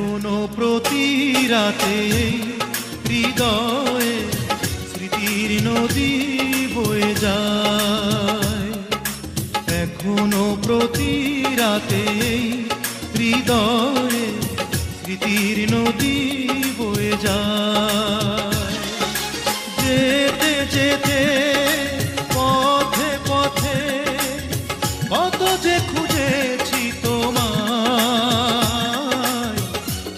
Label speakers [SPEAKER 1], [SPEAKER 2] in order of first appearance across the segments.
[SPEAKER 1] এখনো প্রতি রাতে হৃদয়ে স্মৃতির নদী বয়ে যায়। এখনো প্রতি রাতে হৃদয়ে স্মৃতির নদী বয়ে যায়। যেতে যেতে পথে পথে কত যে খুঁজেছি তোমায়,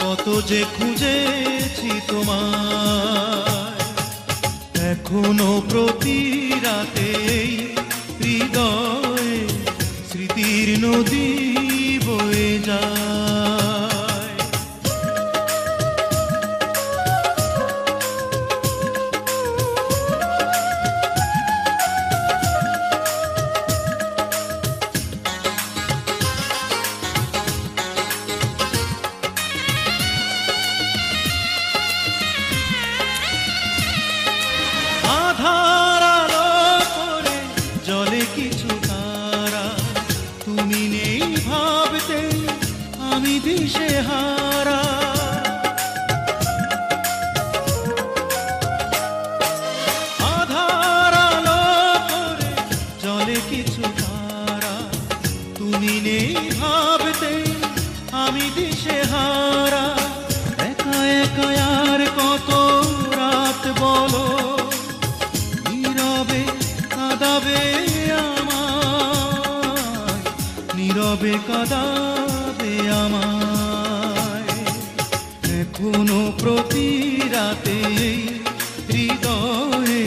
[SPEAKER 1] কত যে খুঁজেছি তোমায়। এখনো প্রতি রাতে হৃদয়ে স্মৃতির নদী বয়ে যায়। আধার আলো করে জলে কিছু তারা, তুমি নেই ভাবতে আমি দিশেহারা। আধার আলো করে জলে কিছু তারা, তুমি নেই ভাবতে আমি দিশেহারা। একা একা আর কত রাত বলো, নীরবে কাঁদাবে আমায়, নীরবে কাঁদাবে আমায়। এখনো প্রতি রাতে হৃদয়ে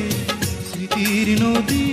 [SPEAKER 1] স্মৃতির নদী